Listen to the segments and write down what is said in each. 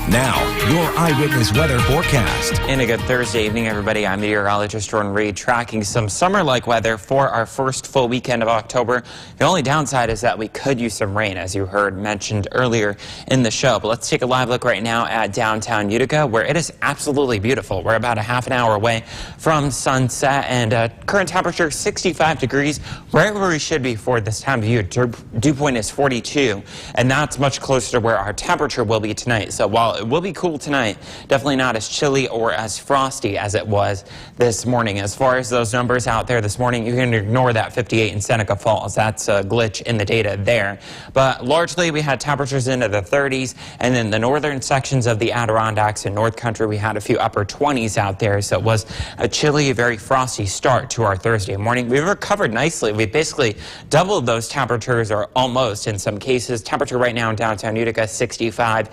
Now, your eyewitness weather forecast. And a good Thursday evening, everybody. I'm meteorologist Jordan Reed, tracking some summer-like weather for our first full weekend of October. The only downside is that we could use some rain, as you heard mentioned earlier in the show. But let's take a live look right now at downtown Utica, where it is absolutely beautiful. We're about a half an hour away from sunset, and current temperature 65 degrees, right where we should be for this time of year. Dew point is 42, and that's much closer to where our temperature will be tonight. So while it will be cool tonight, definitely not as chilly or as frosty as it was this morning. As far as those numbers out there this morning, you can ignore that 58 in Seneca Falls. That's a glitch in the data there. But largely, we had temperatures into the 30s, and then the northern sections of the Adirondacks and North Country, we had a few upper 20s out there. So it was a chilly, very frosty start to our Thursday morning. We've recovered nicely. We basically doubled those temperatures, or almost in some cases. Temperature right now in downtown Utica, 65.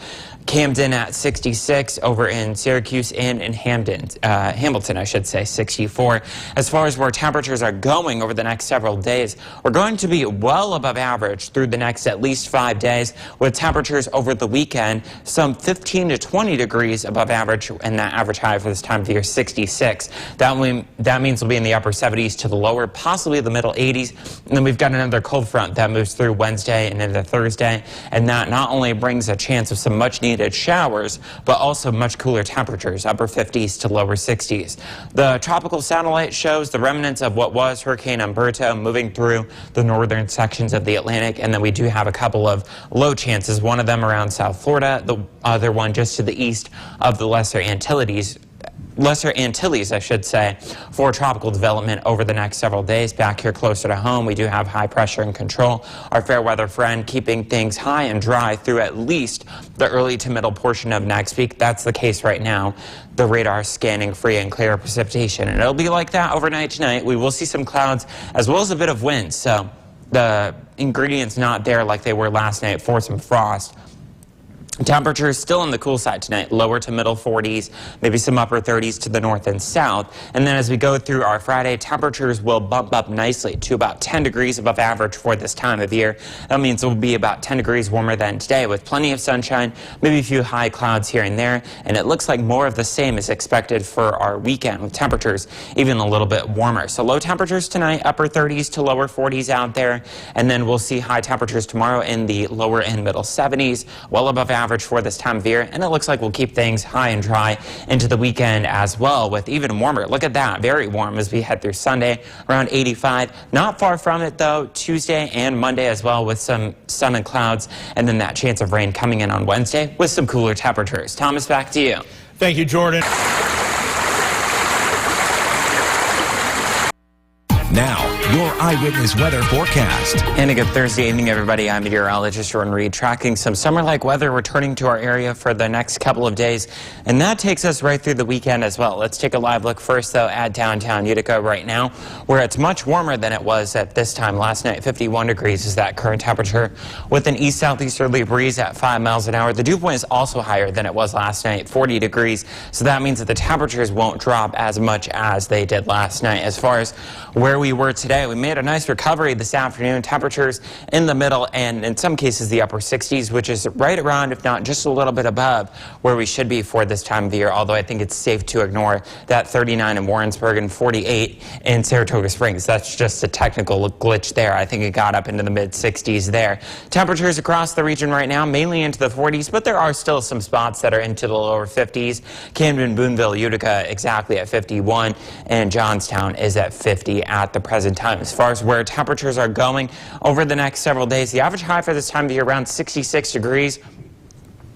Camden at 66, over in Syracuse and in Hamilton, I should say, 64. As far as where temperatures are going over the next several days, we're going to be well above average through the next at least 5 days, with temperatures over the weekend some 15 to 20 degrees above average, and that average high for this time of year, 66. That means we'll be in the upper 70s to the lower, possibly the middle 80s. And then we've got another cold front that moves through Wednesday and into Thursday, and that not only brings a chance of some much needed showers, but also much cooler temperatures, upper 50s to lower 60s. The tropical satellite shows the remnants of what was Hurricane Umberto moving through the northern sections of the Atlantic, and then we do have a couple of low chances, one of them around South Florida, the other one just to the east of the Lesser Antilles, I should say, for tropical development over the next several days. Back here closer to home, we do have high pressure and control. Our fair weather friend keeping things high and dry through at least the early to middle portion of next week. That's the case right now. The radar scanning free and clear precipitation, and it'll be like that overnight tonight. We will see some clouds as well as a bit of wind, so the ingredients not there like they were last night for some frost. Temperatures still on the cool side tonight, lower to middle 40s, maybe some upper 30s to the north and south. And then as we go through our Friday, temperatures will bump up nicely to about 10 degrees above average for this time of year. That means it will be about 10 degrees warmer than today, with plenty of sunshine, maybe a few high clouds here and there. And it looks like more of the same is expected for our weekend, with temperatures even a little bit warmer. So low temperatures tonight, upper 30s to lower 40s out there. And then we'll see high temperatures tomorrow in the lower and middle 70s, well above average for this time of year, and it looks like we'll keep things high and dry into the weekend as well, with even warmer. Look at that, very warm as we head through Sunday, around 85. Not far from it though, Tuesday and Monday as well, with some sun and clouds, and then that chance of rain coming in on Wednesday with some cooler temperatures. Thomas, back to you. Thank you, Jordan. Now, your eyewitness weather forecast. And a good Thursday evening, everybody. I'm meteorologist Jordan Reed, tracking some summer-like weather returning to our area for the next couple of days. And that takes us right through the weekend as well. Let's take a live look first, though, at downtown Utica right now, where it's much warmer than it was at this time last night. 51 degrees is that current temperature, with an east-southeasterly breeze at 5 miles an hour. The dew point is also higher than it was last night, 40 degrees. So that means that the temperatures won't drop as much as they did last night. As far as where we were today, we made a nice recovery this afternoon. Temperatures in the middle and in some cases the upper 60s, which is right around, if not just a little bit above, where we should be for this time of the year, although I think it's safe to ignore that 39 in Warrensburg and 48 in Saratoga Springs. That's just a technical glitch there. I think it got up into the mid-60s there. Temperatures across the region right now, mainly into the 40s, but there are still some spots that are into the lower 50s. Camden, Boonville, Utica exactly at 51, and Johnstown is at 50 at the present time. As far as where temperatures are going over the next several days, the average high for this time of year around 66 degrees.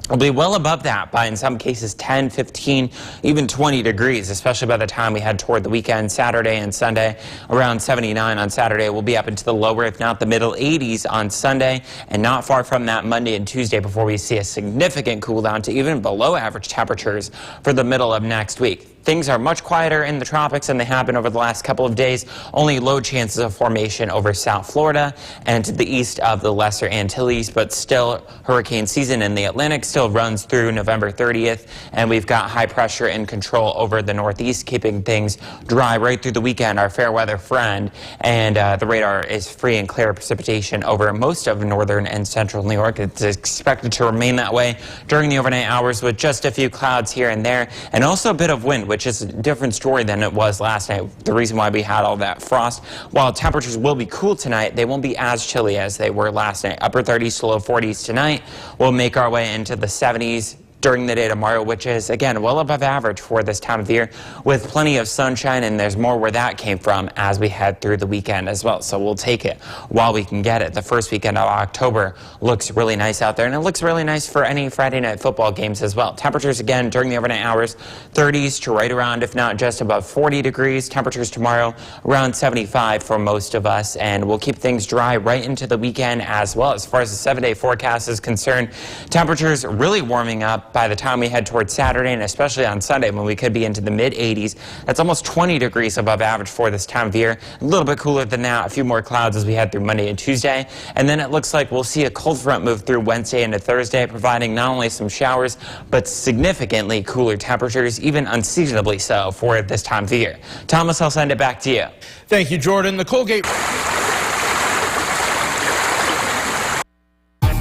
We'll be well above that by, in some cases, 10, 15, even 20 degrees, especially by the time we head toward the weekend, Saturday and Sunday. Around 79 on Saturday. We'll be up into the lower, if not the middle 80s on Sunday, and not far from that Monday and Tuesday before we see a significant cool down to even below average temperatures for the middle of next week. things are much quieter in the tropics than they have been over the last couple of days. Only low chances of formation over South Florida and to the east of the Lesser Antilles, but still hurricane season in the Atlantic still runs through November 30th, and we've got high pressure in control over the northeast, keeping things dry right through the weekend, our fair weather friend, and the radar is free and clear precipitation over most of northern and central New York. It's expected to remain that way during the overnight hours with just a few clouds here and there, and also a bit of wind, which is a different story than it was last night. The reason why we had all that frost. While temperatures will be cool tonight, they won't be as chilly as they were last night. Upper 30s to low 40s tonight. We'll make our way into the 70s during the day tomorrow, which is, again, well above average for this time of year with plenty of sunshine, and there's more where that came from as we head through the weekend as well. So we'll take it while we can get it. The first weekend of October looks really nice out there, and it looks really nice for any Friday night football games as well. Temperatures, again, during the overnight hours, 30s to right around, if not just above 40 degrees. Temperatures tomorrow around 75 for most of us, and we'll keep things dry right into the weekend as well. As far as the 7-day forecast is concerned, temperatures really warming up by the time we head towards Saturday, and especially on Sunday when we could be into the mid-80s. That's almost 20 degrees above average for this time of year. A little bit cooler than that, a few more clouds as we head through Monday and Tuesday. And then it looks like we'll see a cold front move through Wednesday into Thursday, providing not only some showers, but significantly cooler temperatures, even unseasonably so for this time of year. Thomas, I'll send it back to you. Thank you, Jordan. The Colgate.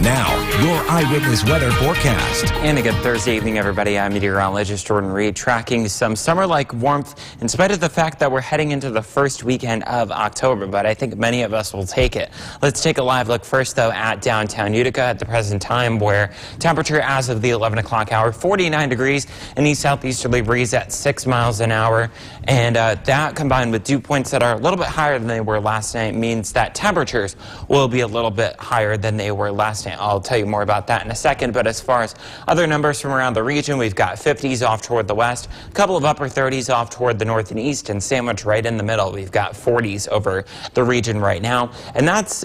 Now, your eyewitness weather forecast. And a good Thursday evening, everybody. I'm meteorologist Jordan Reed, tracking some summer-like warmth in spite of the fact that we're heading into the first weekend of October, but I think many of us will take it. Let's take a live look first, though, at downtown Utica at the present time, where temperature as of the 11 o'clock hour, 49 degrees, an east-southeasterly breeze at 6 miles an hour, and that combined with dew points that are a little bit higher than they were last night means that temperatures will be a little bit higher than they were last night. I'll tell you more about that in a second, but as far as other numbers from around the region, we've got 50s off toward the west, a couple of upper 30s off toward the north and east, and sandwiched right in the middle. We've got 40s over the region right now, and that's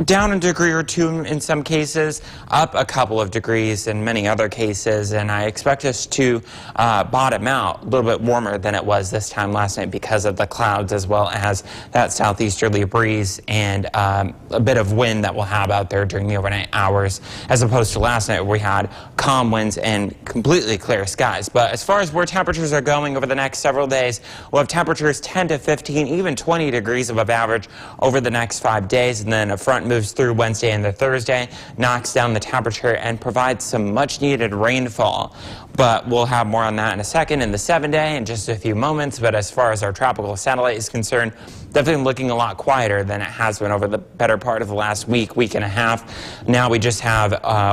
down a degree or two in some cases, up a couple of degrees in many other cases, and I expect us to bottom out a little bit warmer than it was this time last night because of the clouds as well as that southeasterly breeze and a bit of wind that we'll have out there during the overnight hours, as opposed to last night where we had calm winds and completely clear skies. But as far as where temperatures are going over the next several days, we'll have temperatures 10 to 15, even 20 degrees above average over the next 5 days, and then a front moves through Wednesday and the Thursday, knocks down the temperature and provides some much needed rainfall. But we'll have more on that in a second in the 7-day in just a few moments. But as far as our tropical satellite is concerned, definitely looking a lot quieter than it has been over the better part of the last week and a half. Now we just have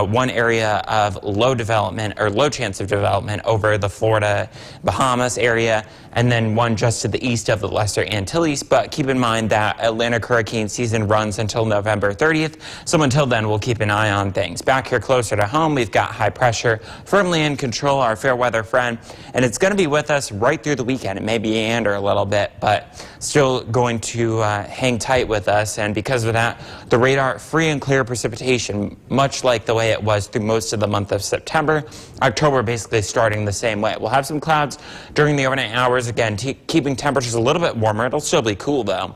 one area of low development or low chance of development over the Florida, Bahamas area, and then one just to the east of the Lesser Antilles. But keep in mind that Atlantic hurricane season runs until November 30th. So until then, we'll keep an eye on things. Back here closer to home, we've got high pressure firmly in control, our fair weather friend, and it's going to be with us right through the weekend. It may meander a little bit, but still going to hang tight with us, and because of that, the radar free and clear precipitation, much like the way it was through most of the month of September. October basically starting the same way. We'll have some clouds during the overnight hours, again, keeping temperatures a little bit warmer. It'll still be cool, though.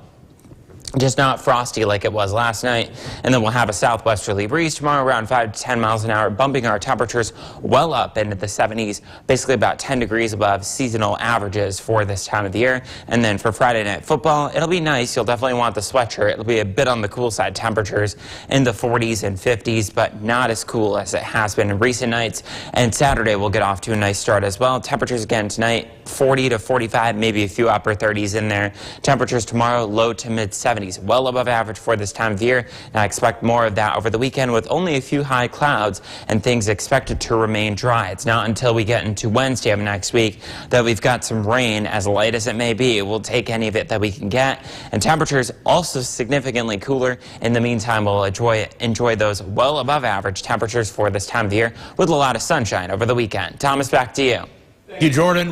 Just not frosty like it was last night. And then we'll have a southwesterly breeze tomorrow around 5 to 10 miles an hour, bumping our temperatures well up into the 70s, basically about 10 degrees above seasonal averages for this time of the year. And then for Friday night football, it'll be nice. You'll definitely want the sweatshirt. It'll be a bit on the cool side, temperatures in the 40s and 50s, but not as cool as it has been in recent nights. And Saturday we'll get off to a nice start as well. Temperatures again tonight, 40 to 45, maybe a few upper 30s in there. Temperatures tomorrow, low to mid 70s. Well above average for this time of year, and I expect more of that over the weekend with only a few high clouds and things expected to remain dry. It's not until we get into Wednesday of next week that we've got some rain, as light as it may be. We'll take any of it that we can get, and temperatures also significantly cooler. In the meantime, we'll enjoy those well above average temperatures for this time of the year with a lot of sunshine over the weekend. Thomas, back to you. Thank you, Jordan.